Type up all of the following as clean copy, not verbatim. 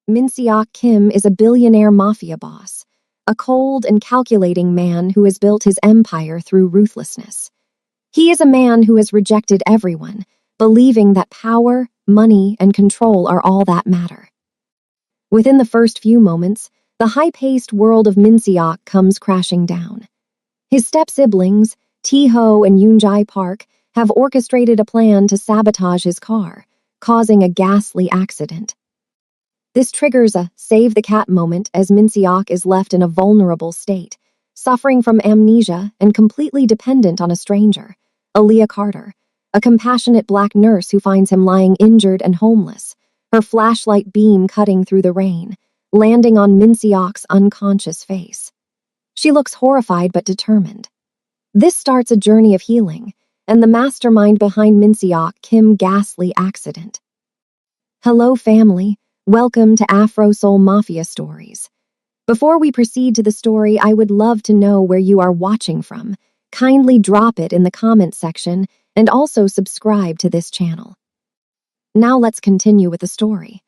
Min-seok Kim is a billionaire mafia boss, a cold and calculating man who has built his empire through ruthlessness. He is a man who has rejected everyone, believing that power, money, and control are all that matter. Within the first few moments, the high-paced world of Min-seok comes crashing down. His step-siblings, Tae-ho and Yoon-jae Park, have orchestrated a plan to sabotage his car, causing a ghastly accident. This triggers a save-the-cat moment as Min-seok is left in a vulnerable state, suffering from amnesia and completely dependent on a stranger, Aaliyah Carter, a compassionate black nurse who finds him lying injured and homeless, her flashlight beam cutting through the rain, landing on Min-seok's unconscious face. She looks horrified but determined. This starts a journey of healing, and the mastermind behind Min-seok Kim's ghastly accident. Hello, family. Welcome to Afro Soul Mafia Stories. Before we proceed to the story, I would love to know where you are watching from. Kindly drop it in the comments section and also subscribe to this channel. Now let's continue with the story.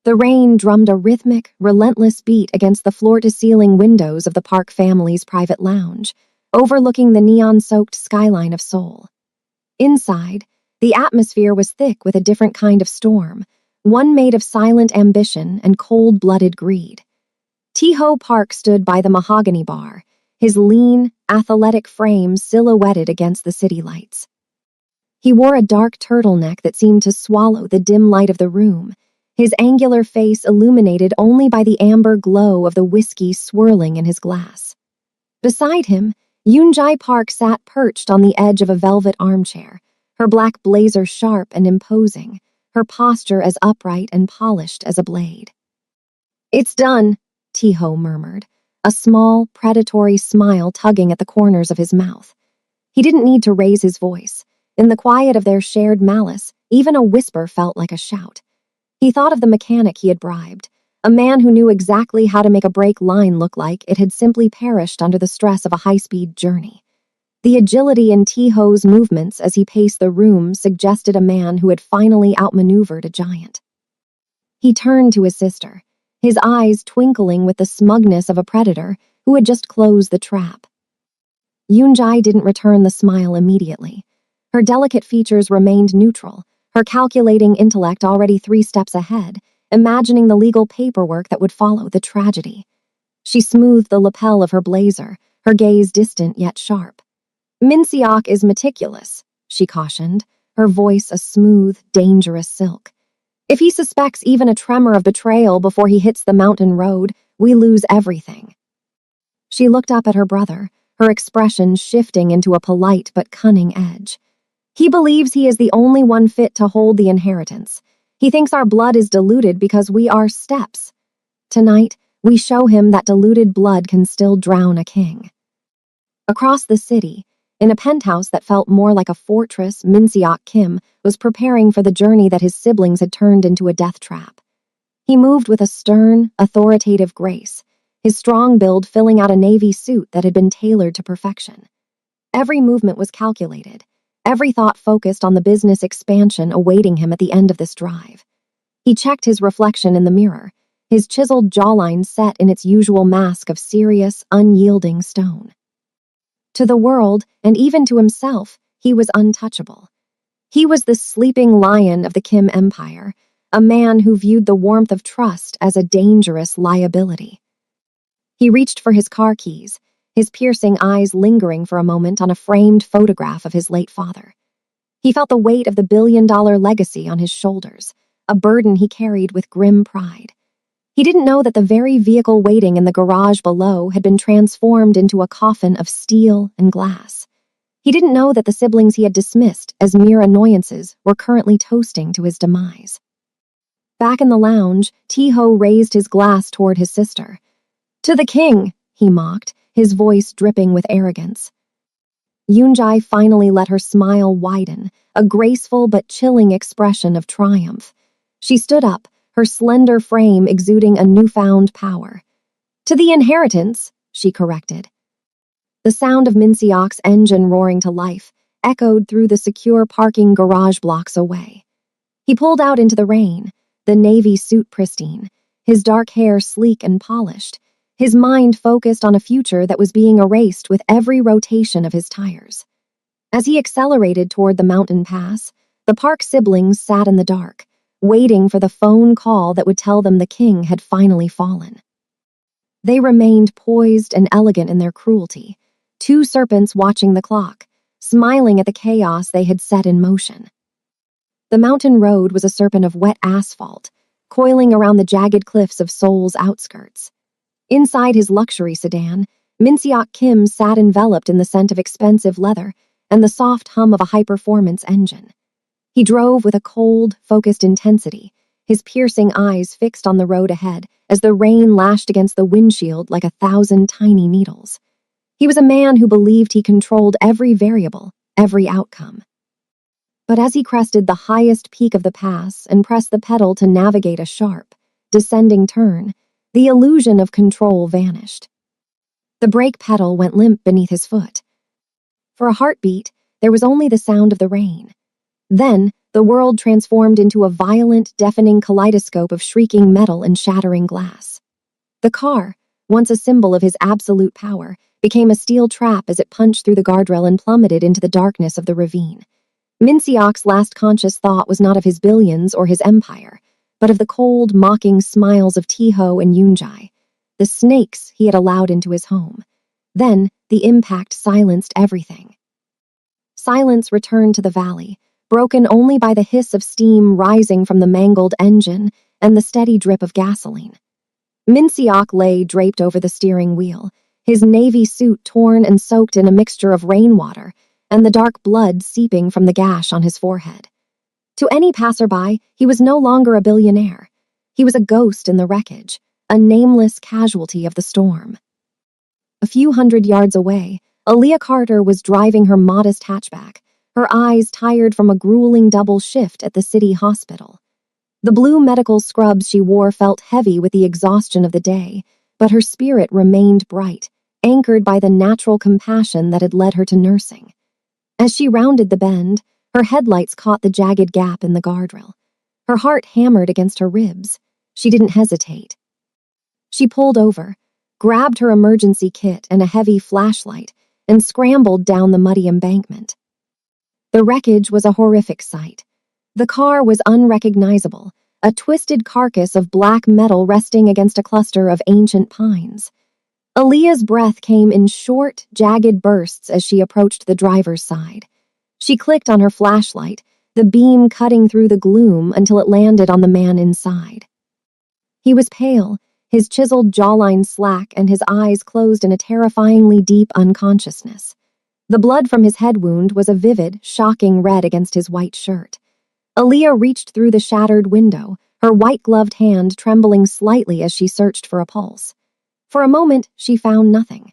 The rain drummed a rhythmic, relentless beat against the floor-to-ceiling windows of the Park family's private lounge, overlooking the neon-soaked skyline of Seoul. Inside, the atmosphere was thick with a different kind of storm, one made of silent ambition and cold-blooded greed. Tae-ho Park stood by the mahogany bar, his lean, athletic frame silhouetted against the city lights. He wore a dark turtleneck that seemed to swallow the dim light of the room, his angular face illuminated only by the amber glow of the whiskey swirling in his glass. Beside him, Yoon-jae Park sat perched on the edge of a velvet armchair, her black blazer sharp and imposing, her posture as upright and polished as a blade. "It's done," Tae-ho murmured, a small, predatory smile tugging at the corners of his mouth. He didn't need to raise his voice. In the quiet of their shared malice, even a whisper felt like a shout. He thought of the mechanic he had bribed, a man who knew exactly how to make a brake line look like it had simply perished under the stress of a high-speed journey. The agility in Tae-ho's movements as he paced the room suggested a man who had finally outmaneuvered a giant. He turned to his sister, his eyes twinkling with the smugness of a predator who had just closed the trap. Yoon-jae didn't return the smile immediately. Her delicate features remained neutral, her calculating intellect already 3 steps ahead, imagining the legal paperwork that would follow the tragedy. She smoothed the lapel of her blazer, her gaze distant yet sharp. "Min-seok is meticulous," she cautioned, her voice a smooth, dangerous silk. "If he suspects even a tremor of betrayal before he hits the mountain road, we lose everything." She looked up at her brother, her expression shifting into a polite but cunning edge. "He believes he is the only one fit to hold the inheritance. He thinks our blood is diluted because we are steps. Tonight, we show him that diluted blood can still drown a king." Across the city, in a penthouse that felt more like a fortress, Min-seok Kim was preparing for the journey that his siblings had turned into a death trap. He moved with a stern, authoritative grace, his strong build filling out a navy suit that had been tailored to perfection. Every movement was calculated, every thought focused on the business expansion awaiting him at the end of this drive. He checked his reflection in the mirror, his chiseled jawline set in its usual mask of serious, unyielding stone. To the world, and even to himself, he was untouchable. He was the sleeping lion of the Kim Empire, a man who viewed the warmth of trust as a dangerous liability. He reached for his car keys, his piercing eyes lingering for a moment on a framed photograph of his late father. He felt the weight of the billion-dollar legacy on his shoulders, a burden he carried with grim pride. He didn't know that the very vehicle waiting in the garage below had been transformed into a coffin of steel and glass. He didn't know that the siblings he had dismissed as mere annoyances were currently toasting to his demise. Back in the lounge, Tae-ho raised his glass toward his sister. "To the king," he mocked, his voice dripping with arrogance. Yoon-jae finally let her smile widen, a graceful but chilling expression of triumph. She stood up, her slender frame exuding a newfound power. "To the inheritance," she corrected. The sound of Min-seok's engine roaring to life echoed through the secure parking garage blocks away. He pulled out into the rain, the navy suit pristine, his dark hair sleek and polished, his mind focused on a future that was being erased with every rotation of his tires. As he accelerated toward the mountain pass, the Park siblings sat in the dark, waiting for the phone call that would tell them the king had finally fallen. They remained poised and elegant in their cruelty, two serpents watching the clock, smiling at the chaos they had set in motion. The mountain road was a serpent of wet asphalt, coiling around the jagged cliffs of Seoul's outskirts. Inside his luxury sedan, Min-seok Kim sat enveloped in the scent of expensive leather and the soft hum of a high-performance engine. He drove with a cold, focused intensity, his piercing eyes fixed on the road ahead as the rain lashed against the windshield like 1,000 tiny needles. He was a man who believed he controlled every variable, every outcome. But as he crested the highest peak of the pass and pressed the pedal to navigate a sharp, descending turn, the illusion of control vanished. The brake pedal went limp beneath his foot. For a heartbeat, there was only the sound of the rain. Then, the world transformed into a violent, deafening kaleidoscope of shrieking metal and shattering glass. The car, once a symbol of his absolute power, became a steel trap as it punched through the guardrail and plummeted into the darkness of the ravine. Min-seok's last conscious thought was not of his billions or his empire, but of the cold, mocking smiles of Taeho and Yoonjae, the snakes he had allowed into his home. Then, the impact silenced everything. Silence returned to the valley, broken only by the hiss of steam rising from the mangled engine and the steady drip of gasoline. Min-seok lay draped over the steering wheel, his navy suit torn and soaked in a mixture of rainwater and the dark blood seeping from the gash on his forehead. To any passerby, he was no longer a billionaire. He was a ghost in the wreckage, a nameless casualty of the storm. A few hundred yards away, Aaliyah Carter was driving her modest hatchback, her eyes tired from a grueling double shift at the city hospital. The blue medical scrubs she wore felt heavy with the exhaustion of the day, but her spirit remained bright, anchored by the natural compassion that had led her to nursing. As she rounded the bend, her headlights caught the jagged gap in the guardrail. Her heart hammered against her ribs. She didn't hesitate. She pulled over, grabbed her emergency kit and a heavy flashlight, and scrambled down the muddy embankment. The wreckage was a horrific sight. The car was unrecognizable, a twisted carcass of black metal resting against a cluster of ancient pines. Aaliyah's breath came in short, jagged bursts as she approached the driver's side. She clicked on her flashlight, the beam cutting through the gloom until it landed on the man inside. He was pale, his chiseled jawline slack and his eyes closed in a terrifyingly deep unconsciousness. The blood from his head wound was a vivid, shocking red against his white shirt. Aaliyah reached through the shattered window, her white-gloved hand trembling slightly as she searched for a pulse. For a moment, she found nothing.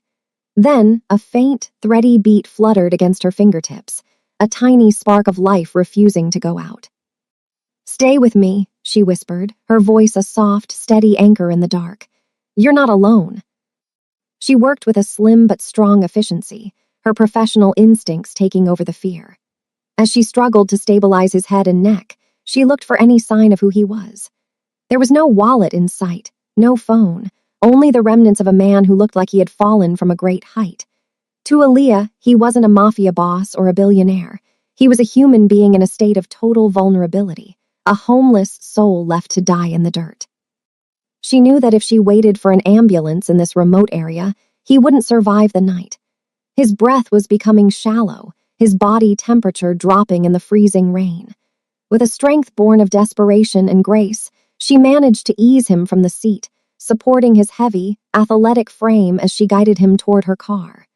Then, a faint, thready beat fluttered against her fingertips, a tiny spark of life refusing to go out. "Stay with me," she whispered, her voice a soft, steady anchor in the dark. "You're not alone." She worked with a slim but strong efficiency, her professional instincts taking over the fear. As she struggled to stabilize his head and neck, she looked for any sign of who he was. There was no wallet in sight, no phone, only the remnants of a man who looked like he had fallen from a great height. To Aaliyah, he wasn't a mafia boss or a billionaire. He was a human being in a state of total vulnerability, a homeless soul left to die in the dirt. She knew that if she waited for an ambulance in this remote area, he wouldn't survive the night. His breath was becoming shallow, his body temperature dropping in the freezing rain. With a strength born of desperation and grace, she managed to ease him from the seat, supporting his heavy, athletic frame as she guided him toward her car.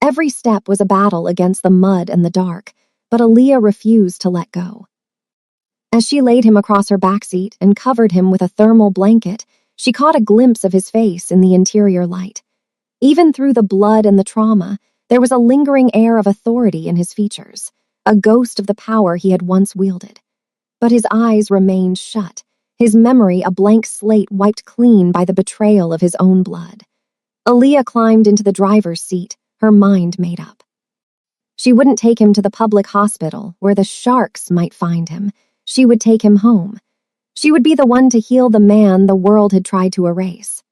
Every step was a battle against the mud and the dark, but Aaliyah refused to let go. As she laid him across her backseat and covered him with a thermal blanket, she caught a glimpse of his face in the interior light. Even through the blood and the trauma, there was a lingering air of authority in his features, a ghost of the power he had once wielded. But his eyes remained shut, his memory a blank slate wiped clean by the betrayal of his own blood. Aaliyah climbed into the driver's seat, her mind made up. She wouldn't take him to the public hospital where the sharks might find him. She would take him home. She would be the one to heal the man the world had tried to erase.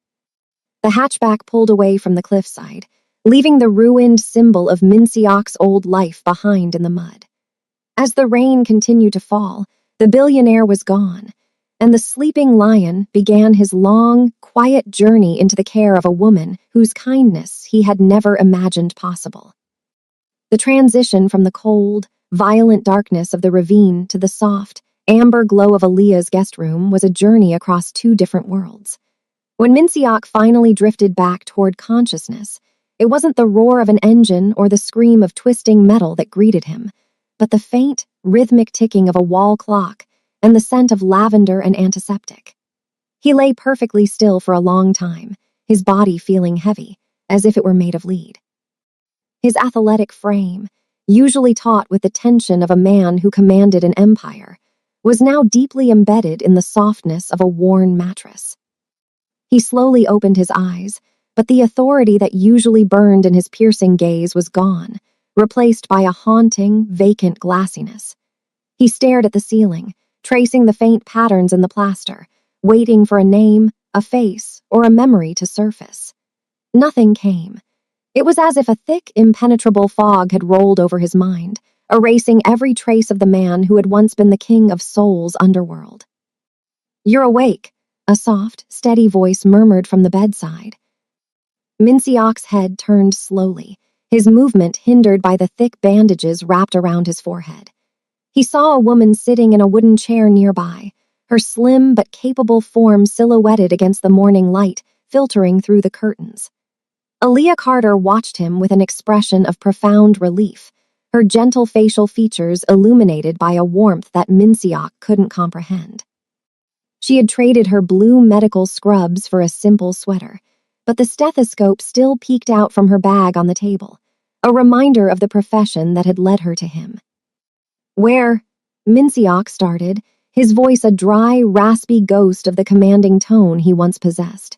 The hatchback pulled away from the cliffside, leaving the ruined symbol of Minsiok's old life behind in the mud. As the rain continued to fall, the billionaire was gone, and the sleeping lion began his long, quiet journey into the care of a woman whose kindness he had never imagined possible. The transition from the cold, violent darkness of the ravine to the soft, amber glow of Aaliyah's guest room was a journey across two different worlds. When Minsiok finally drifted back toward consciousness, it wasn't the roar of an engine or the scream of twisting metal that greeted him, but the faint, rhythmic ticking of a wall clock and the scent of lavender and antiseptic. He lay perfectly still for a long time, his body feeling heavy, as if it were made of lead. His athletic frame, usually taut with the tension of a man who commanded an empire, was now deeply embedded in the softness of a worn mattress. He slowly opened his eyes, but the authority that usually burned in his piercing gaze was gone, replaced by a haunting, vacant glassiness. He stared at the ceiling, tracing the faint patterns in the plaster, waiting for a name, a face, or a memory to surface. Nothing came. It was as if a thick, impenetrable fog had rolled over his mind, erasing every trace of the man who had once been the king of Seoul's underworld. "You're awake," a soft, steady voice murmured from the bedside. Minsiok's head turned slowly, his movement hindered by the thick bandages wrapped around his forehead. He saw a woman sitting in a wooden chair nearby, her slim but capable form silhouetted against the morning light filtering through the curtains. Aaliyah Carter watched him with an expression of profound relief, her gentle facial features illuminated by a warmth that Minsiok couldn't comprehend. She had traded her blue medical scrubs for a simple sweater, but the stethoscope still peeked out from her bag on the table, a reminder of the profession that had led her to him. "Where?" Minsiok started, his voice a dry, raspy ghost of the commanding tone he once possessed.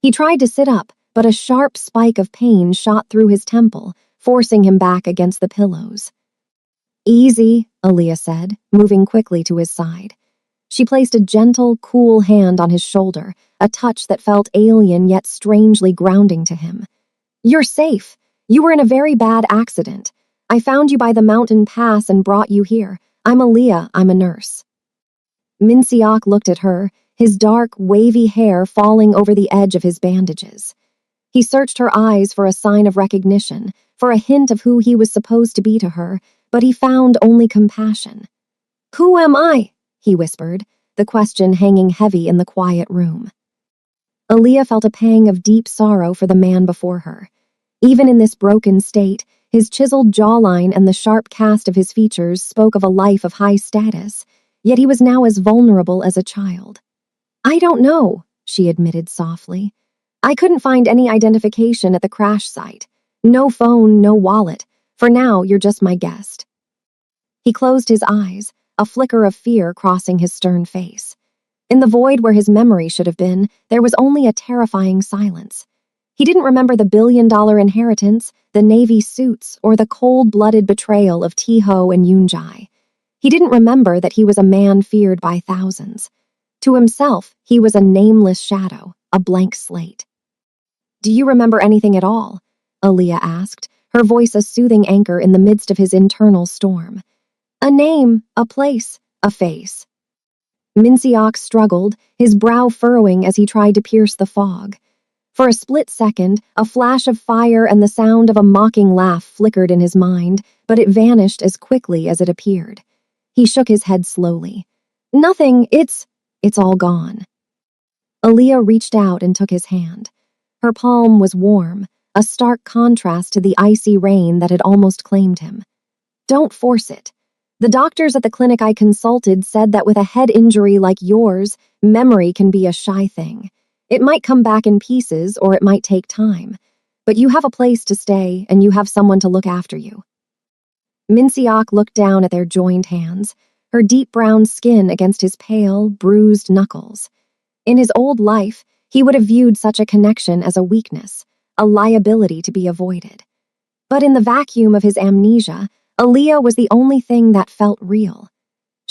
He tried to sit up, but a sharp spike of pain shot through his temple, forcing him back against the pillows. "Easy," Aaliyah said, moving quickly to his side. She placed a gentle, cool hand on his shoulder, a touch that felt alien yet strangely grounding to him. "You're safe. You were in a very bad accident. I found you by the mountain pass and brought you here. I'm Aaliyah, I'm a nurse." Minsiok looked at her, his dark, wavy hair falling over the edge of his bandages. He searched her eyes for a sign of recognition, for a hint of who he was supposed to be to her, but he found only compassion. "Who am I?" he whispered, the question hanging heavy in the quiet room. Aaliyah felt a pang of deep sorrow for the man before her. Even in this broken state, his chiseled jawline and the sharp cast of his features spoke of a life of high status, yet he was now as vulnerable as a child. "I don't know," she admitted softly. "I couldn't find any identification at the crash site. No phone, no wallet. For now, you're just my guest." He closed his eyes, a flicker of fear crossing his stern face. In the void where his memory should have been, there was only a terrifying silence. He didn't remember the billion-dollar inheritance, the Navy suits, or the cold-blooded betrayal of T-Ho and Yoon-jae. He didn't remember that he was a man feared by thousands. To himself, he was a nameless shadow, a blank slate. "Do you remember anything at all?" Aaliyah asked, her voice a soothing anchor in the midst of his internal storm. "A name, a place, a face." Minsiok struggled, his brow furrowing as he tried to pierce the fog. For a split second, a flash of fire and the sound of a mocking laugh flickered in his mind, but it vanished as quickly as it appeared. He shook his head slowly. "Nothing, it's all gone." Aaliyah reached out and took his hand. Her palm was warm, a stark contrast to the icy rain that had almost claimed him. "Don't force it. The doctors at the clinic I consulted said that with a head injury like yours, memory can be a shy thing. It might come back in pieces or it might take time. But you have a place to stay and you have someone to look after you." Minsiok looked down at their joined hands, her deep brown skin against his pale, bruised knuckles. In his old life, he would have viewed such a connection as a weakness, a liability to be avoided. But in the vacuum of his amnesia, Aaliyah was the only thing that felt real.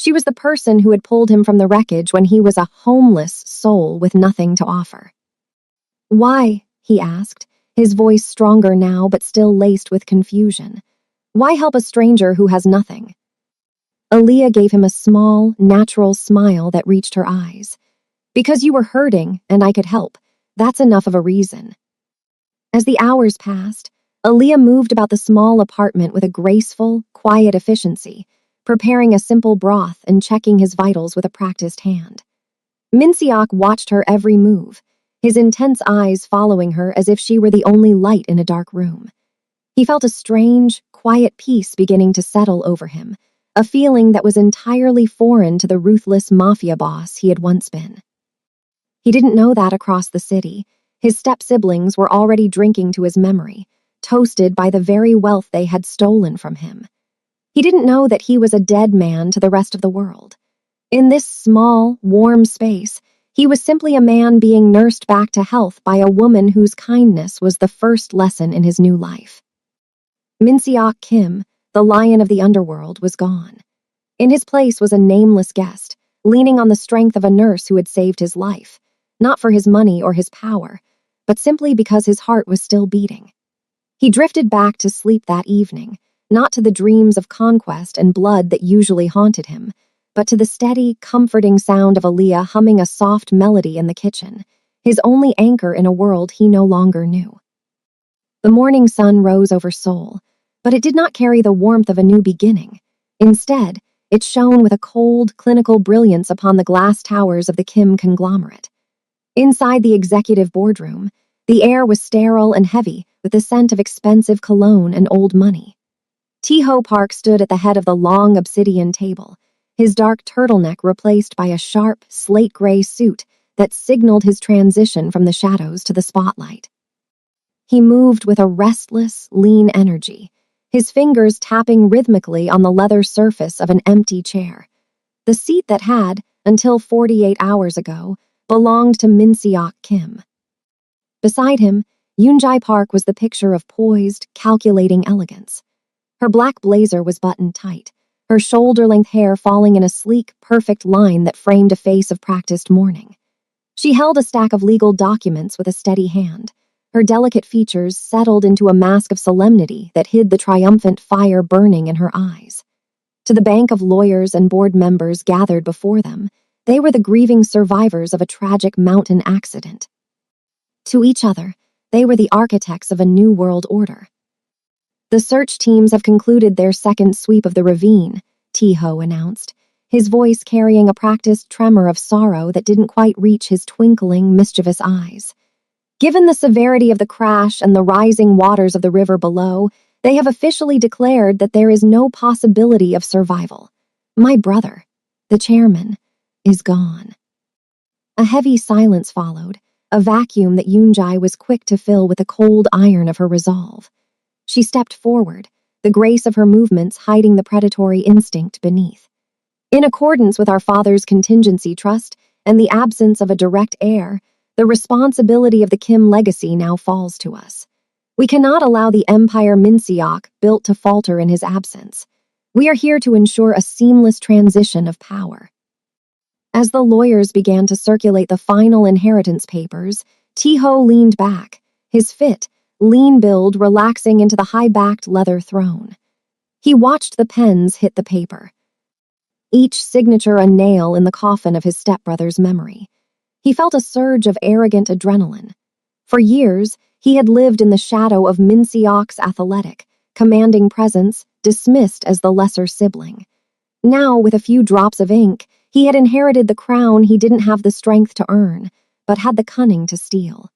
She was the person who had pulled him from the wreckage when he was a homeless soul with nothing to offer. "Why?" he asked, his voice stronger now but still laced with confusion. "Why help a stranger who has nothing?" Aaliyah gave him a small, natural smile that reached her eyes. "Because you were hurting, and I could help. That's enough of a reason." As the hours passed, Aaliyah moved about the small apartment with a graceful, quiet efficiency, preparing a simple broth and checking his vitals with a practiced hand. Minsiok watched her every move, his intense eyes following her as if she were the only light in a dark room. He felt a strange, quiet peace beginning to settle over him, a feeling that was entirely foreign to the ruthless mafia boss he had once been. He didn't know that across the city, his step-siblings were already drinking to his memory, toasted by the very wealth they had stolen from him. He didn't know that he was a dead man to the rest of the world. In this small, warm space, he was simply a man being nursed back to health by a woman whose kindness was the first lesson in his new life. Minsiok Kim, the lion of the underworld, was gone. In his place was a nameless guest, leaning on the strength of a nurse who had saved his life, not for his money or his power, but simply because his heart was still beating. He drifted back to sleep that evening, not to the dreams of conquest and blood that usually haunted him, but to the steady, comforting sound of Aaliyah humming a soft melody in the kitchen, his only anchor in a world he no longer knew. The morning sun rose over Seoul, but it did not carry the warmth of a new beginning. Instead, it shone with a cold, clinical brilliance upon the glass towers of the Kim conglomerate. Inside the executive boardroom, the air was sterile and heavy with the scent of expensive cologne and old money. Tae-ho Park stood at the head of the long obsidian table, his dark turtleneck replaced by a sharp, slate-gray suit that signaled his transition from the shadows to the spotlight. He moved with a restless, lean energy, his fingers tapping rhythmically on the leather surface of an empty chair. The seat that had, until 48 hours ago, belonged to Minsiok Kim. Beside him, Yoonjae Park was the picture of poised, calculating elegance. Her black blazer was buttoned tight, her shoulder-length hair falling in a sleek, perfect line that framed a face of practiced mourning. She held a stack of legal documents with a steady hand, her delicate features settled into a mask of solemnity that hid the triumphant fire burning in her eyes. To the bank of lawyers and board members gathered before them, they were the grieving survivors of a tragic mountain accident. To each other, they were the architects of a new world order. "The search teams have concluded their second sweep of the ravine," Tae-ho announced, his voice carrying a practiced tremor of sorrow that didn't quite reach his twinkling, mischievous eyes. "Given the severity of the crash and the rising waters of the river below, they have officially declared that there is no possibility of survival. My brother, the chairman, is gone." A heavy silence followed, a vacuum that Yoonjae was quick to fill with the cold iron of her resolve. She stepped forward, the grace of her movements hiding the predatory instinct beneath. "In accordance with our father's contingency trust and the absence of a direct heir, the responsibility of the Kim legacy now falls to us. We cannot allow the empire Minsiok built to falter in his absence. We are here to ensure a seamless transition of power." As the lawyers began to circulate the final inheritance papers, Tae-ho leaned back, his fit, lean build relaxing into the high-backed leather throne. He watched the pens hit the paper, each signature a nail in the coffin of his stepbrother's memory. He felt a surge of arrogant adrenaline. For years, he had lived in the shadow of Minsiok's athletic, commanding presence, dismissed as the lesser sibling. Now, with a few drops of ink, he had inherited the crown he didn't have the strength to earn, but had the cunning to steal.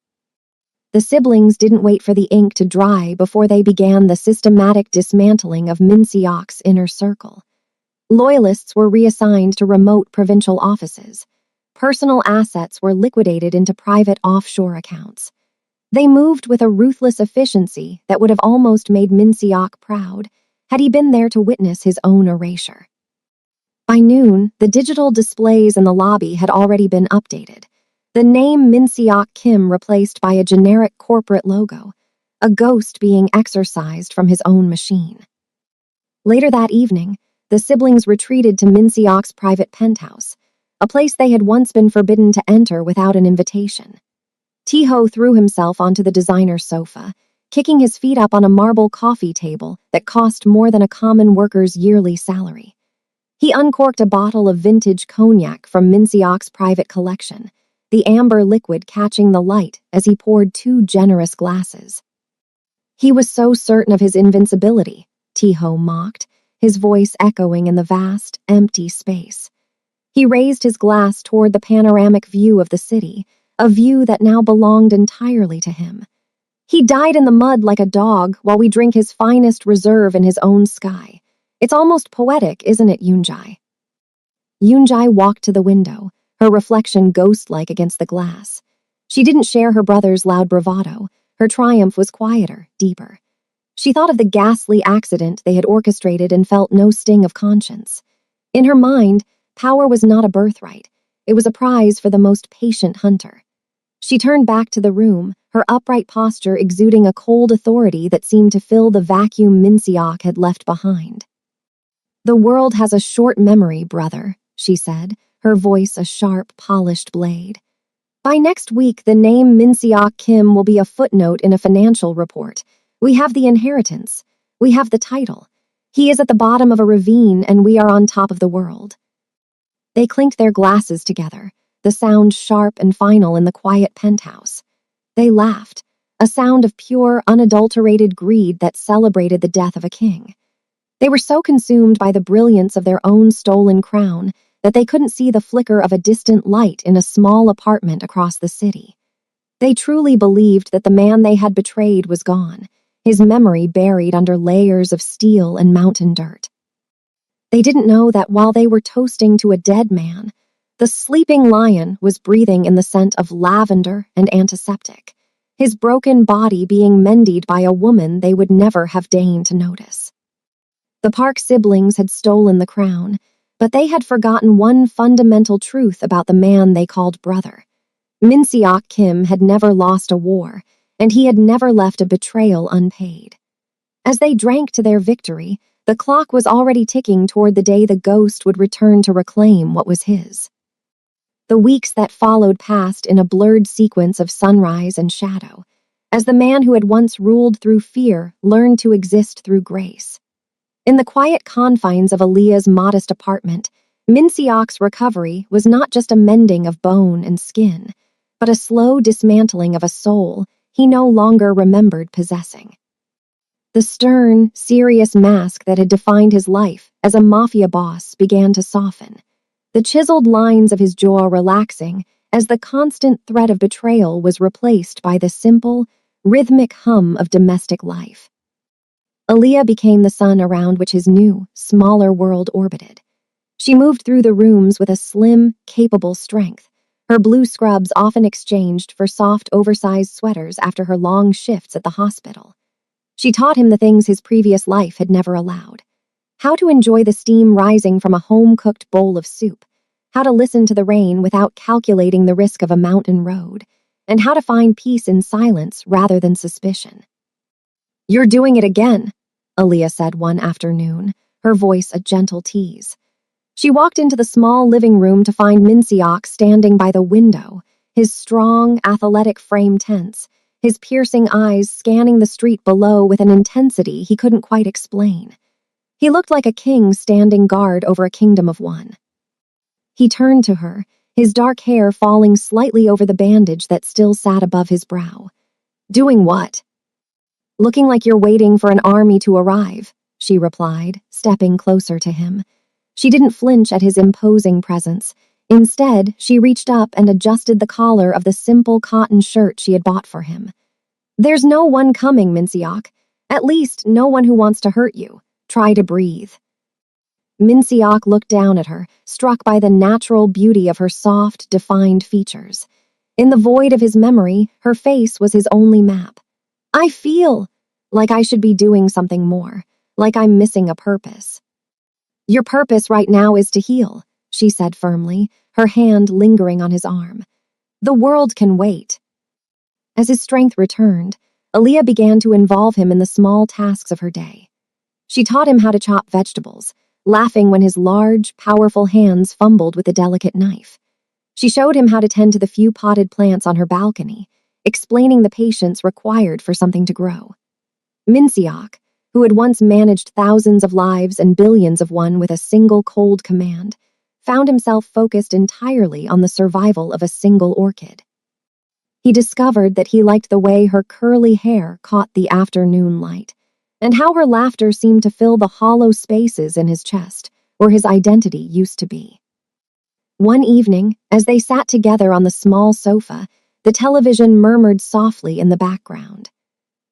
The siblings didn't wait for the ink to dry before they began the systematic dismantling of Minsiok's inner circle. Loyalists were reassigned to remote provincial offices. Personal assets were liquidated into private offshore accounts. They moved with a ruthless efficiency that would have almost made Minsiok proud had he been there to witness his own erasure. By noon, the digital displays in the lobby had already been updated. The name Minsiok Kim replaced by a generic corporate logo, a ghost being exorcised from his own machine. Later that evening, the siblings retreated to Minseok's private penthouse, a place they had once been forbidden to enter without an invitation. Tiho threw himself onto the designer's sofa, kicking his feet up on a marble coffee table that cost more than a common worker's yearly salary. He uncorked a bottle of vintage cognac from Minseok's private collection, the amber liquid catching the light as he poured 2 generous glasses. He was so certain of his invincibility, Tiho mocked, his voice echoing in the vast, empty space. He raised his glass toward the panoramic view of the city, a view that now belonged entirely to him. He died in the mud like a dog while we drink his finest reserve in his own sky. It's almost poetic, isn't it, Yoonjae? Yoonjae walked to the window, her reflection ghost-like against the glass. She didn't share her brother's loud bravado. Her triumph was quieter, deeper. She thought of the ghastly accident they had orchestrated and felt no sting of conscience. In her mind, power was not a birthright. It was a prize for the most patient hunter. She turned back to the room, her upright posture exuding a cold authority that seemed to fill the vacuum Minseok had left behind. "The world has a short memory, brother," she said, her voice a sharp, polished blade. "By next week, the name Minseok Kim will be a footnote in a financial report. We have the inheritance. We have the title. He is at the bottom of a ravine, and we are on top of the world." They clinked their glasses together, the sound sharp and final in the quiet penthouse. They laughed, a sound of pure, unadulterated greed that celebrated the death of a king. They were so consumed by the brilliance of their own stolen crown that they couldn't see the flicker of a distant light in a small apartment across the city. They truly believed that the man they had betrayed was gone, his memory buried under layers of steel and mountain dirt. They didn't know that while they were toasting to a dead man, the sleeping lion was breathing in the scent of lavender and antiseptic, his broken body being mended by a woman they would never have deigned to notice. The Park siblings had stolen the crown, but they had forgotten one fundamental truth about the man they called brother. Minseok Kim had never lost a war, and he had never left a betrayal unpaid. As they drank to their victory, the clock was already ticking toward the day the ghost would return to reclaim what was his. The weeks that followed passed in a blurred sequence of sunrise and shadow, as the man who had once ruled through fear learned to exist through grace. In the quiet confines of Aaliyah's modest apartment, Minseok's recovery was not just a mending of bone and skin, but a slow dismantling of a soul he no longer remembered possessing. The stern, serious mask that had defined his life as a mafia boss began to soften, the chiseled lines of his jaw relaxing as the constant threat of betrayal was replaced by the simple, rhythmic hum of domestic life. Aaliyah became the sun around which his new, smaller world orbited. She moved through the rooms with a slim, capable strength, her blue scrubs often exchanged for soft, oversized sweaters after her long shifts at the hospital. She taught him the things his previous life had never allowed. How to enjoy the steam rising from a home-cooked bowl of soup, how to listen to the rain without calculating the risk of a mountain road, and how to find peace in silence rather than suspicion. "You're doing it again," Aaliyah said one afternoon, her voice a gentle tease. She walked into the small living room to find Minseok standing by the window, his strong, athletic frame tense, his piercing eyes scanning the street below with an intensity he couldn't quite explain. He looked like a king standing guard over a kingdom of one. He turned to her, his dark hair falling slightly over the bandage that still sat above his brow. "Doing what?" "Looking like you're waiting for an army to arrive," she replied, stepping closer to him. She didn't flinch at his imposing presence. Instead, she reached up and adjusted the collar of the simple cotton shirt she had bought for him. "There's no one coming, Minseok. At least, no one who wants to hurt you. Try to breathe." Minseok looked down at her, struck by the natural beauty of her soft, defined features. In the void of his memory, her face was his only map. "I feel like I should be doing something more, like I'm missing a purpose." "Your purpose right now is to heal," she said firmly, her hand lingering on his arm. "The world can wait." As his strength returned, Aaliyah began to involve him in the small tasks of her day. She taught him how to chop vegetables, laughing when his large, powerful hands fumbled with the delicate knife. She showed him how to tend to the few potted plants on her balcony, explaining the patience required for something to grow. Minsiok, who had once managed thousands of lives and billions of one with a single cold command, found himself focused entirely on the survival of a single orchid. He discovered that he liked the way her curly hair caught the afternoon light, and how her laughter seemed to fill the hollow spaces in his chest, where his identity used to be. One evening, as they sat together on the small sofa, the television murmured softly in the background.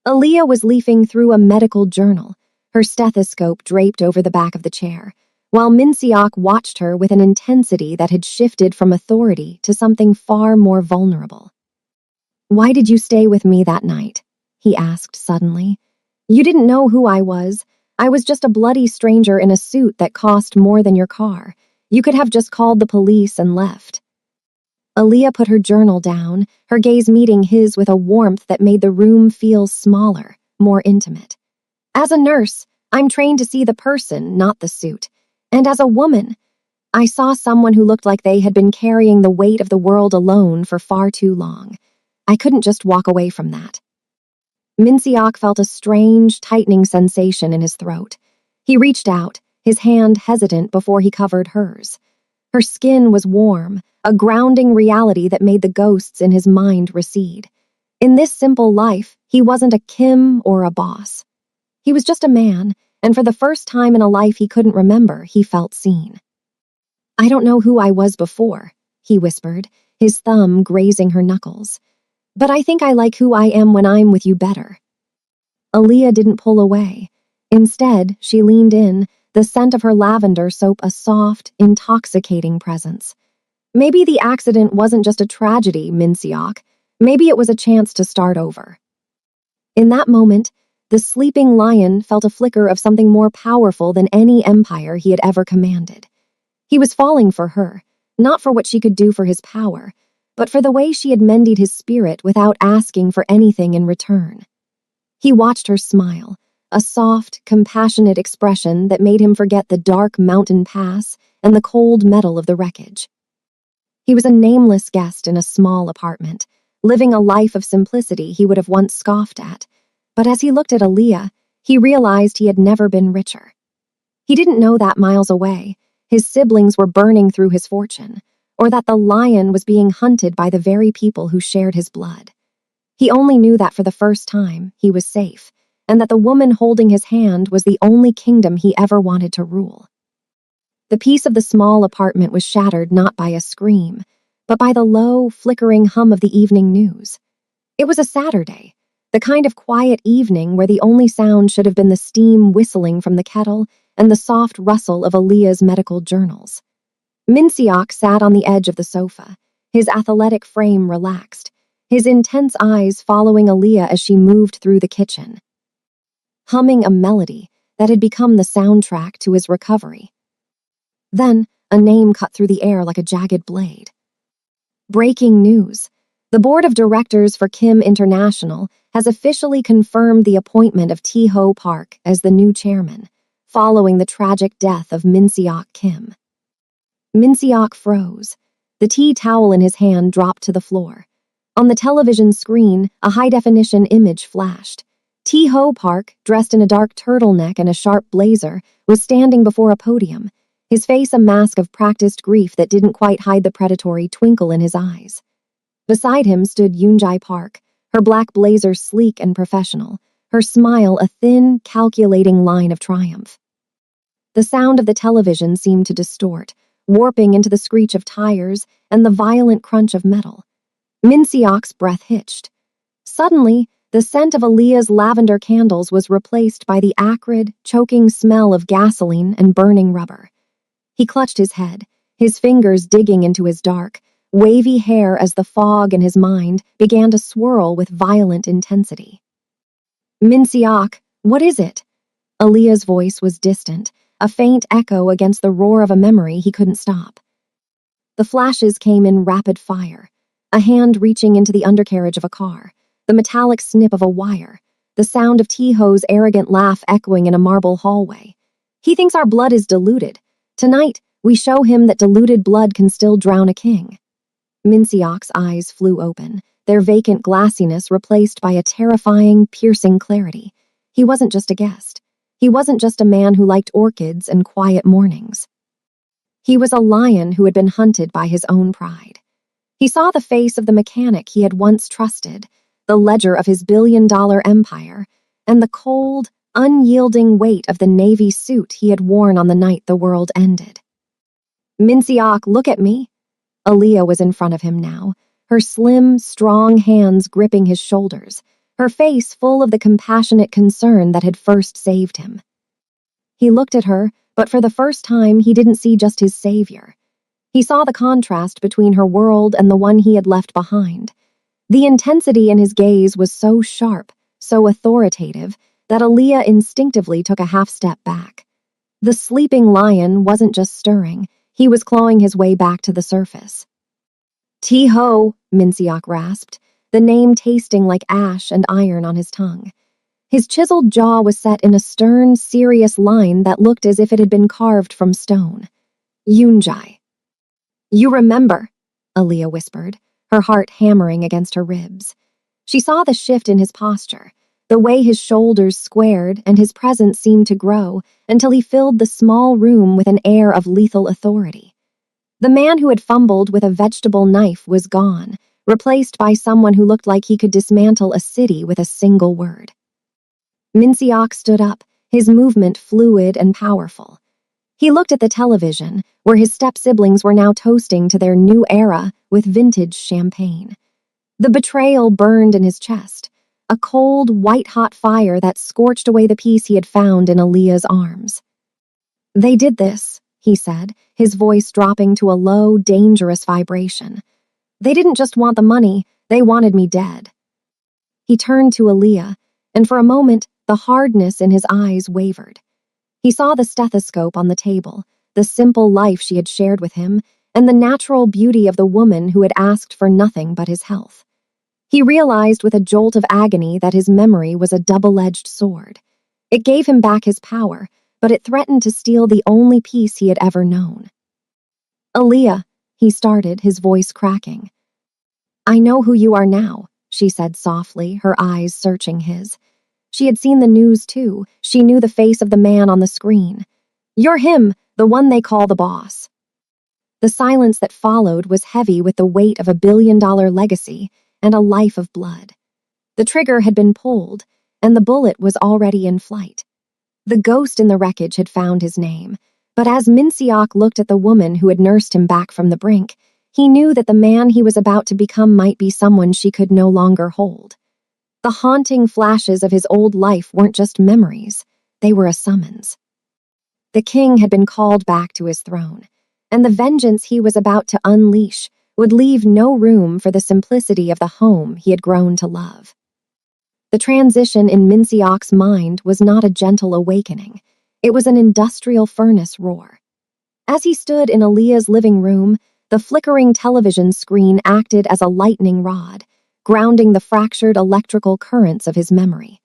Aaliyah was leafing through a medical journal, her stethoscope draped over the back of the chair, while Minsiok watched her with an intensity that had shifted from authority to something far more vulnerable. "Why did you stay with me that night?" he asked suddenly. "You didn't know who I was. I was just a bloody stranger in a suit that cost more than your car. You could have just called the police and left." Aaliyah put her journal down, her gaze meeting his with a warmth that made the room feel smaller, more intimate. "As a nurse, I'm trained to see the person, not the suit. And as a woman, I saw someone who looked like they had been carrying the weight of the world alone for far too long. I couldn't just walk away from that." Minsiok felt a strange, tightening sensation in his throat. He reached out, his hand hesitant before he covered hers. Her skin was warm, a grounding reality that made the ghosts in his mind recede. In this simple life, he wasn't a Kim or a boss. He was just a man, and for the first time in a life he couldn't remember, he felt seen. "I don't know who I was before," he whispered, his thumb grazing her knuckles. "But I think I like who I am when I'm with you better." Aaliyah didn't pull away. Instead, she leaned in, the scent of her lavender soap a soft, intoxicating presence. Maybe the accident wasn't just a tragedy, Minsiok. Maybe it was a chance to start over. In that moment, the sleeping lion felt a flicker of something more powerful than any empire he had ever commanded. He was falling for her, not for what she could do for his power, but for the way she had mended his spirit without asking for anything in return. He watched her smile, a soft, compassionate expression that made him forget the dark mountain pass and the cold metal of the wreckage. He was a nameless guest in a small apartment, living a life of simplicity he would have once scoffed at. But as he looked at Aaliyah, he realized he had never been richer. He didn't know that miles away, his siblings were burning through his fortune, or that the lion was being hunted by the very people who shared his blood. He only knew that for the first time, he was safe, and that the woman holding his hand was the only kingdom he ever wanted to rule. The peace of the small apartment was shattered not by a scream, but by the low, flickering hum of the evening news. It was a Saturday, the kind of quiet evening where the only sound should have been the steam whistling from the kettle and the soft rustle of Aaliyah's medical journals. Minsiok sat on the edge of the sofa, his athletic frame relaxed, his intense eyes following Aaliyah as she moved through the kitchen, humming a melody that had become the soundtrack to his recovery. Then, a name cut through the air like a jagged blade. Breaking news. The board of directors for Kim International has officially confirmed the appointment of Tae-ho Park as the new chairman, following the tragic death of Minsiok Kim. Minsiok froze. The tea towel in his hand dropped to the floor. On the television screen, a high-definition image flashed. Tae-ho Park, dressed in a dark turtleneck and a sharp blazer, was standing before a podium, his face a mask of practiced grief that didn't quite hide the predatory twinkle in his eyes. Beside him stood Yoonjae Park, her black blazer sleek and professional, her smile a thin, calculating line of triumph. The sound of the television seemed to distort, warping into the screech of tires and the violent crunch of metal. Minsiok's breath hitched. Suddenly, the scent of Aaliyah's lavender candles was replaced by the acrid, choking smell of gasoline and burning rubber. He clutched his head, his fingers digging into his dark, wavy hair as the fog in his mind began to swirl with violent intensity. "Minsiok, what is it?" Aaliyah's voice was distant, a faint echo against the roar of a memory he couldn't stop. The flashes came in rapid fire, a hand reaching into the undercarriage of a car, the metallic snip of a wire, the sound of Tae-ho's arrogant laugh echoing in a marble hallway. He thinks our blood is diluted. Tonight, we show him that diluted blood can still drown a king." Minciok's eyes flew open, their vacant glassiness replaced by a terrifying, piercing clarity. He wasn't just a guest. He wasn't just a man who liked orchids and quiet mornings. He was a lion who had been hunted by his own pride. He saw the face of the mechanic he had once trusted, the ledger of his billion-dollar empire, and the cold, unyielding weight of the navy suit he had worn on the night the world ended. "Minciok, look at me." Aaliyah was in front of him now, her slim, strong hands gripping his shoulders, her face full of the compassionate concern that had first saved him. He looked at her, but for the first time he didn't see just his savior. He saw the contrast between her world and the one he had left behind. The intensity in his gaze was so sharp, so authoritative, that Aaliyah instinctively took a half-step back. The sleeping lion wasn't just stirring, he was clawing his way back to the surface. "T-Ho," Minciok rasped, the name tasting like ash and iron on his tongue. His chiseled jaw was set in a stern, serious line that looked as if it had been carved from stone. "Yunjai." "You remember," Aaliyah whispered, her heart hammering against her ribs. She saw the shift in his posture, the way his shoulders squared and his presence seemed to grow until he filled the small room with an air of lethal authority. The man who had fumbled with a vegetable knife was gone, replaced by someone who looked like he could dismantle a city with a single word. Minciok stood up, his movement fluid and powerful. He looked at the television, where his step-siblings were now toasting to their new era with vintage champagne. The betrayal burned in his chest, a cold, white-hot fire that scorched away the peace he had found in Aaliyah's arms. "They did this," he said, his voice dropping to a low, dangerous vibration. "They didn't just want the money, they wanted me dead." He turned to Aaliyah, and for a moment, the hardness in his eyes wavered. He saw the stethoscope on the table, the simple life she had shared with him, and the natural beauty of the woman who had asked for nothing but his health. He realized with a jolt of agony that his memory was a double-edged sword. It gave him back his power, but it threatened to steal the only peace he had ever known. "Aaliyah," he started, his voice cracking. "I know who you are now," she said softly, her eyes searching his. She had seen the news too. She knew the face of the man on the screen. "You're him, the one they call the boss." The silence that followed was heavy with the weight of a billion-dollar legacy and a life of blood. The trigger had been pulled, and the bullet was already in flight. The ghost in the wreckage had found his name, but as Minciok looked at the woman who had nursed him back from the brink, he knew that the man he was about to become might be someone she could no longer hold. The haunting flashes of his old life weren't just memories, they were a summons. The king had been called back to his throne, and the vengeance he was about to unleash would leave no room for the simplicity of the home he had grown to love. The transition in Minciok's mind was not a gentle awakening, it was an industrial furnace roar. As he stood in Aaliyah's living room, the flickering television screen acted as a lightning rod, grounding the fractured electrical currents of his memory.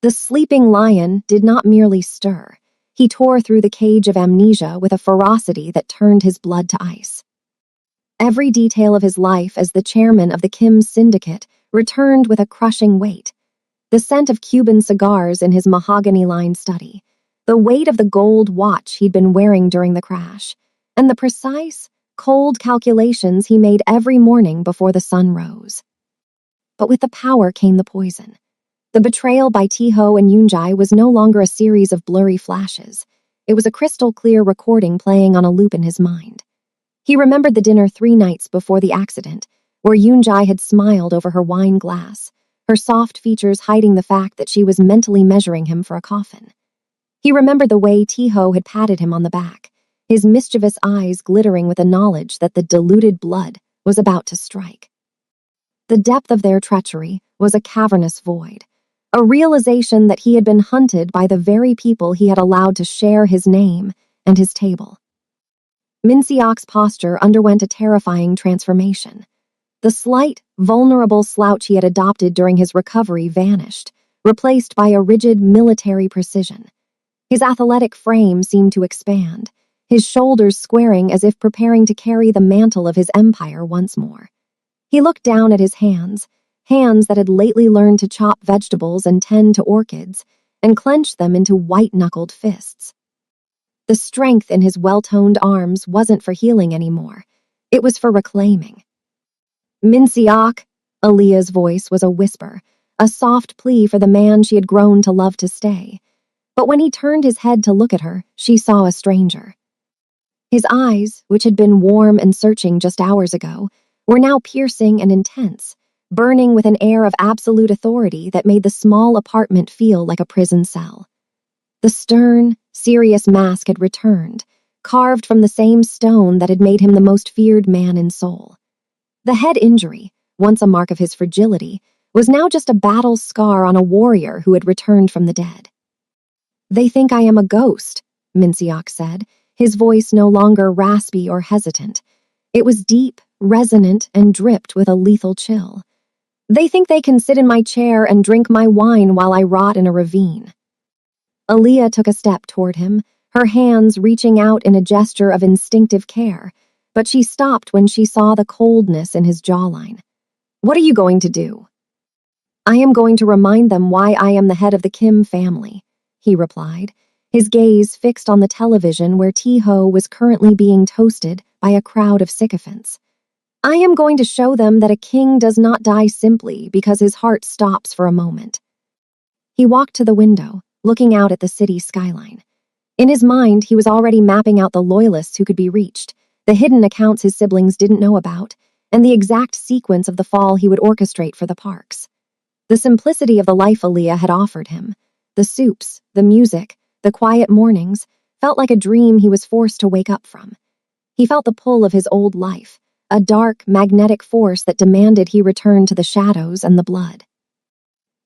The sleeping lion did not merely stir. He tore through the cage of amnesia with a ferocity that turned his blood to ice. Every detail of his life as the chairman of the Kim Syndicate returned with a crushing weight. The scent of Cuban cigars in his mahogany-lined study, the weight of the gold watch he'd been wearing during the crash, and the precise, cold calculations he made every morning before the sun rose. But with the power came the poison. The betrayal by T-Ho and Yunjai was no longer a series of blurry flashes. It was a crystal-clear recording playing on a loop in his mind. He remembered the dinner 3 nights before the accident, where Yunjai had smiled over her wine glass, her soft features hiding the fact that she was mentally measuring him for a coffin. He remembered the way T-Ho had patted him on the back, his mischievous eyes glittering with the knowledge that the diluted blood was about to strike. The depth of their treachery was a cavernous void, a realization that he had been hunted by the very people he had allowed to share his name and his table. Minciok's posture underwent a terrifying transformation. The slight, vulnerable slouch he had adopted during his recovery vanished, replaced by a rigid military precision. His athletic frame seemed to expand, his shoulders squaring as if preparing to carry the mantle of his empire once more. He looked down at his hands that had lately learned to chop vegetables and tend to orchids, and clenched them into white-knuckled fists. The strength in his well-toned arms wasn't for healing anymore. It was for reclaiming. Minsiak, Aaliyah's voice was a whisper, a soft plea for the man she had grown to love to stay. But when he turned his head to look at her, she saw a stranger. His eyes, which had been warm and searching just hours ago, were now piercing and intense, burning with an air of absolute authority that made the small apartment feel like a prison cell. The stern, serious mask had returned, carved from the same stone that had made him the most feared man in Seoul. The head injury, once a mark of his fragility, was now just a battle scar on a warrior who had returned from the dead. "They think I am a ghost," Minsiak said, his voice no longer raspy or hesitant. It was deep, resonant, and dripped with a lethal chill. "They think they can sit in my chair and drink my wine while I rot in a ravine." Aaliyah took a step toward him, her hands reaching out in a gesture of instinctive care, but she stopped when she saw the coldness in his jawline. "What are you going to do?" "I am going to remind them why I am the head of the Kim family," he replied, his gaze fixed on the television where T-Ho was currently being toasted by a crowd of sycophants. "I am going to show them that a king does not die simply because his heart stops for a moment." He walked to the window, looking out at the city skyline. In his mind, he was already mapping out the loyalists who could be reached, the hidden accounts his siblings didn't know about, and the exact sequence of the fall he would orchestrate for the parks. The simplicity of the life Aaliyah had offered him, the soups, the music, the quiet mornings, felt like a dream he was forced to wake up from. He felt the pull of his old life, a dark, magnetic force that demanded he return to the shadows and the blood.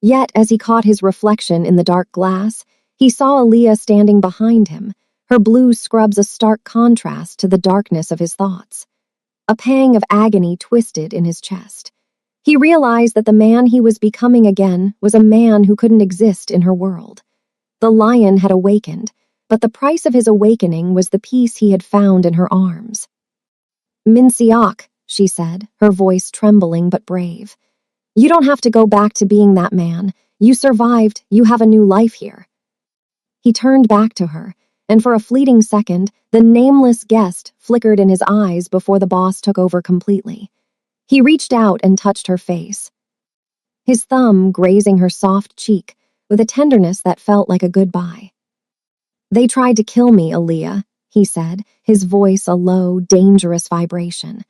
Yet, as he caught his reflection in the dark glass, he saw Aaliyah standing behind him, her blue scrubs a stark contrast to the darkness of his thoughts. A pang of agony twisted in his chest. He realized that the man he was becoming again was a man who couldn't exist in her world. The lion had awakened, but the price of his awakening was the peace he had found in her arms. "Minsiak," she said, her voice trembling but brave. "You don't have to go back to being that man. You survived, you have a new life here." He turned back to her, and for a fleeting second, the nameless guest flickered in his eyes before the boss took over completely. He reached out and touched her face, his thumb grazing her soft cheek with a tenderness that felt like a goodbye. "They tried to kill me, Aaliyah," he said, his voice a low, dangerous vibration.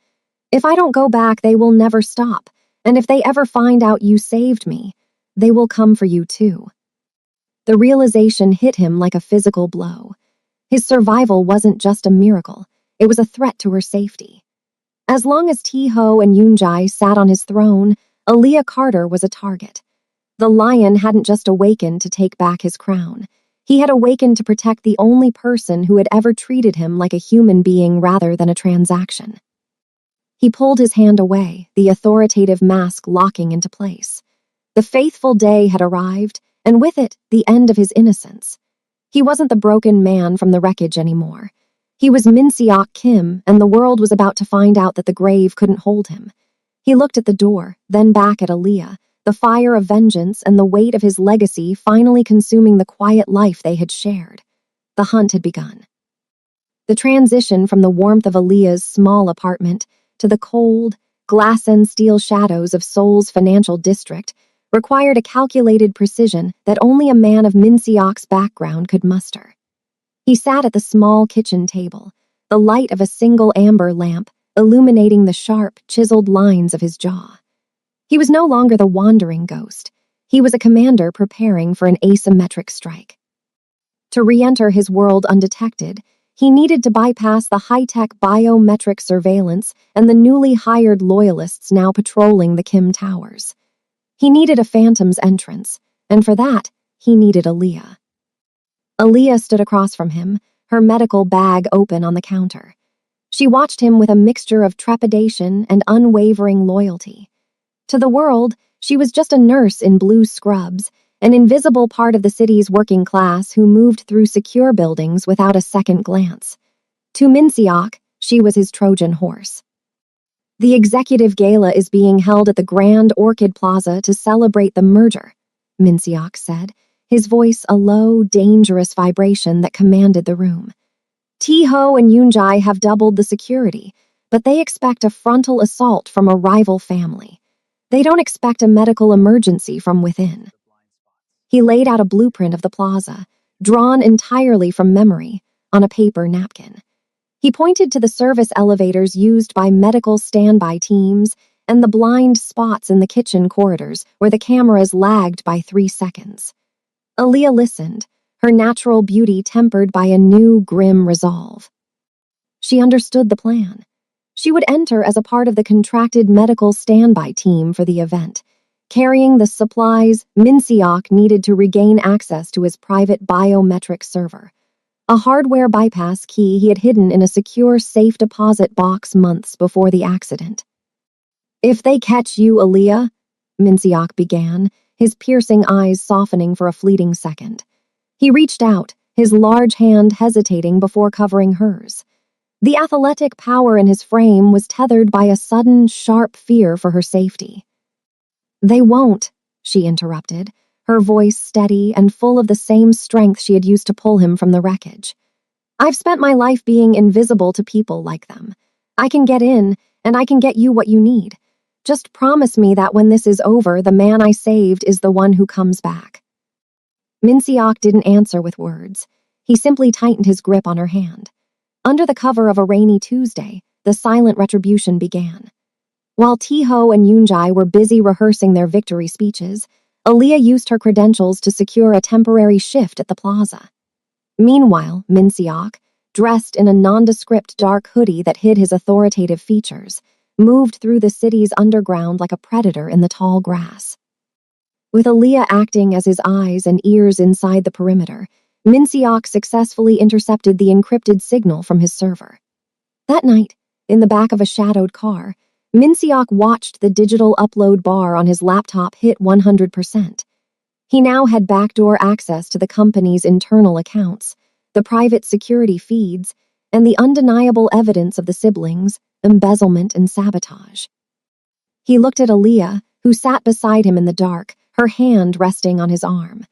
"If I don't go back, they will never stop, and if they ever find out you saved me, they will come for you too." The realization hit him like a physical blow. His survival wasn't just a miracle, it was a threat to her safety. As long as T-Ho and Yoonjae sat on his throne, Aaliyah Carter was a target. The lion hadn't just awakened to take back his crown. He had awakened to protect the only person who had ever treated him like a human being rather than a transaction. He pulled his hand away, the authoritative mask locking into place. The faithful day had arrived, and with it, the end of his innocence. He wasn't the broken man from the wreckage anymore. He was Minsiak Kim, and the world was about to find out that the grave couldn't hold him. He looked at the door, then back at Aaliyah, the fire of vengeance and the weight of his legacy finally consuming the quiet life they had shared. The hunt had begun. The transition from the warmth of Aaliyah's small apartment to the cold, glass and steel shadows of Seoul's financial district required a calculated precision that only a man of Minsiak's background could muster. He sat at the small kitchen table, the light of a single amber lamp illuminating the sharp, chiseled lines of his jaw. He was no longer the wandering ghost. He was a commander preparing for an asymmetric strike. To re-enter his world undetected, he needed to bypass the high-tech biometric surveillance and the newly hired loyalists now patrolling the Kim Towers. He needed a phantom's entrance, and for that, he needed Aaliyah. Aaliyah stood across from him, her medical bag open on the counter. She watched him with a mixture of trepidation and unwavering loyalty. To the world, she was just a nurse in blue scrubs, an invisible part of the city's working class who moved through secure buildings without a second glance. To Minsiok, she was his Trojan horse. The executive gala is being held at the Grand Orchid Plaza to celebrate the merger, Minsiok said, his voice a low, dangerous vibration that commanded the room. T-Ho and Yoonjae have doubled the security, but they expect a frontal assault from a rival family. They don't expect a medical emergency from within. He laid out a blueprint of the plaza, drawn entirely from memory, on a paper napkin. He pointed to the service elevators used by medical standby teams and the blind spots in the kitchen corridors where the cameras lagged by 3 seconds. Aaliyah listened, her natural beauty tempered by a new, grim resolve. She understood the plan. She would enter as a part of the contracted medical standby team for the event, carrying the supplies Minsiok needed to regain access to his private biometric server, a hardware bypass key he had hidden in a secure safe deposit box months before the accident. "If they catch you, Aaliyah," Minsiok began, his piercing eyes softening for a fleeting second. He reached out, his large hand hesitating before covering hers. The athletic power in his frame was tethered by a sudden, sharp fear for her safety. "They won't," she interrupted, her voice steady and full of the same strength she had used to pull him from the wreckage. "I've spent my life being invisible to people like them. I can get in, and I can get you what you need. Just promise me that when this is over, the man I saved is the one who comes back." Minsiok didn't answer with words. He simply tightened his grip on her hand. Under the cover of a rainy Tuesday, the silent retribution began. While T-Ho and Yoonjae were busy rehearsing their victory speeches, Aaliyah used her credentials to secure a temporary shift at the plaza. Meanwhile, Minsiok, dressed in a nondescript dark hoodie that hid his authoritative features, moved through the city's underground like a predator in the tall grass. With Aaliyah acting as his eyes and ears inside the perimeter, Minsiok successfully intercepted the encrypted signal from his server. That night, in the back of a shadowed car, Minsiok watched the digital upload bar on his laptop hit 100%. He now had backdoor access to the company's internal accounts, the private security feeds, and the undeniable evidence of the siblings' embezzlement and sabotage. He looked at Aaliyah, who sat beside him in the dark, her hand resting on his arm.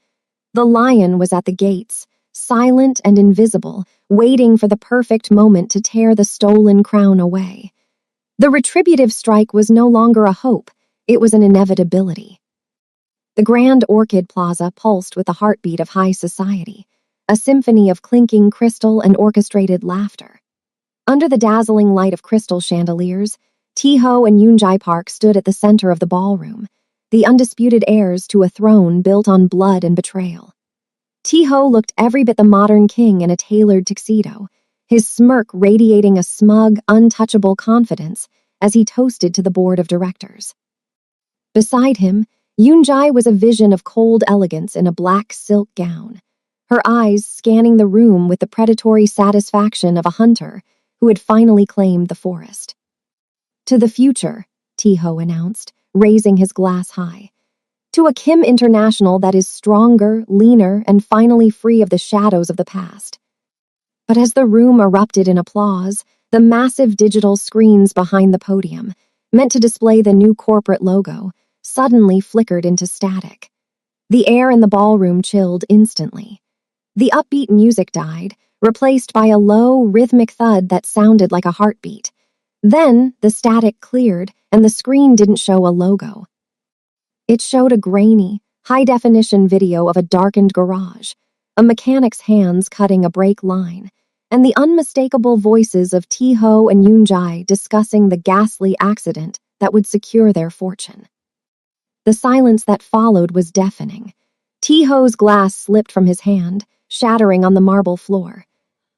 The lion was at the gates, silent and invisible, waiting for the perfect moment to tear the stolen crown away. The retributive strike was no longer a hope, it was an inevitability. The Grand Orchid Plaza pulsed with the heartbeat of high society, a symphony of clinking crystal and orchestrated laughter. Under the dazzling light of crystal chandeliers, T-Ho and Yoonjae Park stood at the center of the ballroom, the undisputed heirs to a throne built on blood and betrayal. T-Ho looked every bit the modern king in a tailored tuxedo, his smirk radiating a smug, untouchable confidence as he toasted to the board of directors. Beside him, Yoonjae was a vision of cold elegance in a black silk gown, her eyes scanning the room with the predatory satisfaction of a hunter who had finally claimed the forest. "To the future," T-Ho announced, raising his glass high. "To a Kim International that is stronger, leaner, and finally free of the shadows of the past." But as the room erupted in applause, the massive digital screens behind the podium, meant to display the new corporate logo, suddenly flickered into static. The air in the ballroom chilled instantly. The upbeat music died, replaced by a low, rhythmic thud that sounded like a heartbeat. Then, the static cleared, and the screen didn't show a logo. It showed a grainy, high-definition video of a darkened garage, a mechanic's hands cutting a brake line, and the unmistakable voices of T-Ho and Yoonjae discussing the ghastly accident that would secure their fortune. The silence that followed was deafening. T-Ho's glass slipped from his hand, shattering on the marble floor.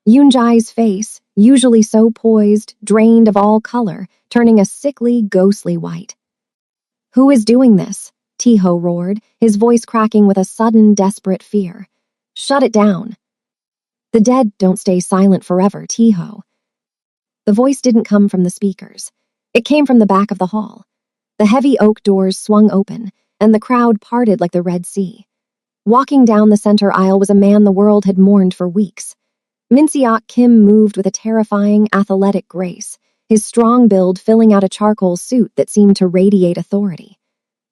Yoonjae's face, usually so poised, drained of all color, turning a sickly, ghostly white. "Who is doing this?" T-Ho roared, his voice cracking with a sudden, desperate fear. "Shut it down." "The dead don't stay silent forever, T-Ho." The voice didn't come from the speakers. It came from the back of the hall. The heavy oak doors swung open, and the crowd parted like the Red Sea. Walking down the center aisle was a man the world had mourned for weeks. Min-seok Kim moved with a terrifying, athletic grace, his strong build filling out a charcoal suit that seemed to radiate authority.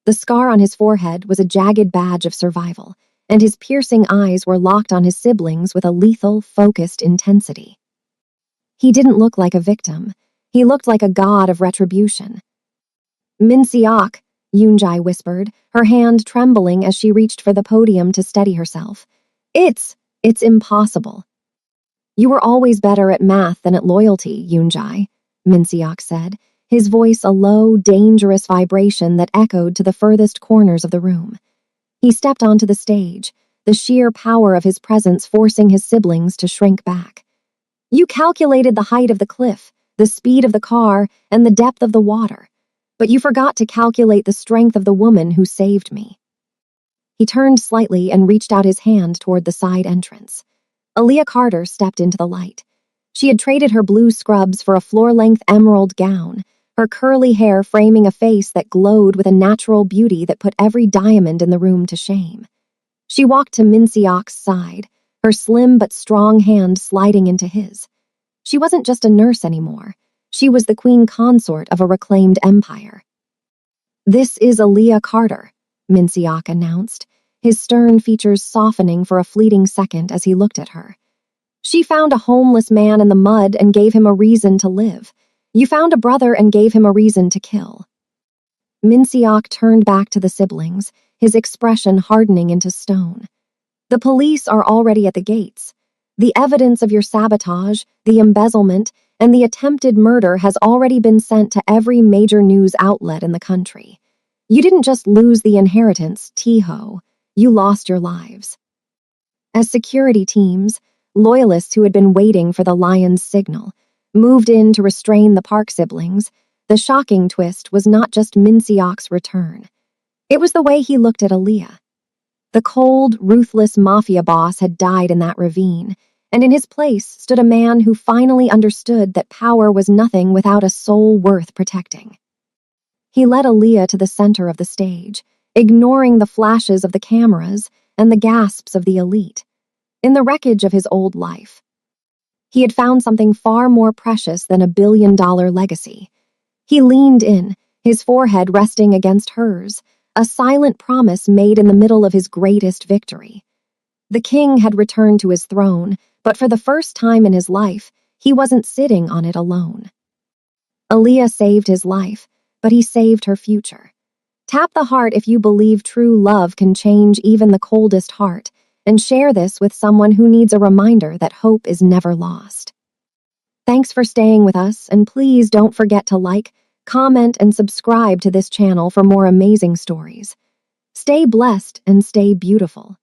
The scar on his forehead was a jagged badge of survival, and his piercing eyes were locked on his siblings with a lethal, focused intensity. He didn't look like a victim. He looked like a god of retribution. Min-seok, Yoonjae whispered, her hand trembling as she reached for the podium to steady herself. It's impossible. You were always better at math than at loyalty, Yoonjae, Min-seok said, his voice a low, dangerous vibration that echoed to the furthest corners of the room. He stepped onto the stage, the sheer power of his presence forcing his siblings to shrink back. You calculated the height of the cliff, the speed of the car, and the depth of the water, but you forgot to calculate the strength of the woman who saved me. He turned slightly and reached out his hand toward the side entrance. Aaliyah Carter stepped into the light. She had traded her blue scrubs for a floor-length emerald gown, her curly hair framing a face that glowed with a natural beauty that put every diamond in the room to shame. She walked to Min-seok's side, her slim but strong hand sliding into his. She wasn't just a nurse anymore. She was the queen consort of a reclaimed empire. "This is Aaliyah Carter," Min-seok announced, his stern features softening for a fleeting second as he looked at her. "She found a homeless man in the mud and gave him a reason to live. You found a brother and gave him a reason to kill." Min-seok turned back to the siblings, his expression hardening into stone. "The police are already at the gates. The evidence of your sabotage, the embezzlement, and the attempted murder has already been sent to every major news outlet in the country. You didn't just lose the inheritance, T-ho. You lost your lives." As security teams, loyalists who had been waiting for the lion's signal, moved in to restrain the Park siblings, the shocking twist was not just Min-seok's return. It was the way he looked at Aaliyah. The cold, ruthless mafia boss had died in that ravine, and in his place stood a man who finally understood that power was nothing without a soul worth protecting. He led Aaliyah to the center of the stage, ignoring the flashes of the cameras and the gasps of the elite. In the wreckage of his old life, he had found something far more precious than a billion-dollar legacy. He leaned in, his forehead resting against hers, a silent promise made in the middle of his greatest victory. The king had returned to his throne, but for the first time in his life, he wasn't sitting on it alone. Aaliyah saved his life, but he saved her future. Tap the heart if you believe true love can change even the coldest heart, and share this with someone who needs a reminder that hope is never lost. Thanks for staying with us, and please don't forget to like, comment, and subscribe to this channel for more amazing stories. Stay blessed and stay beautiful.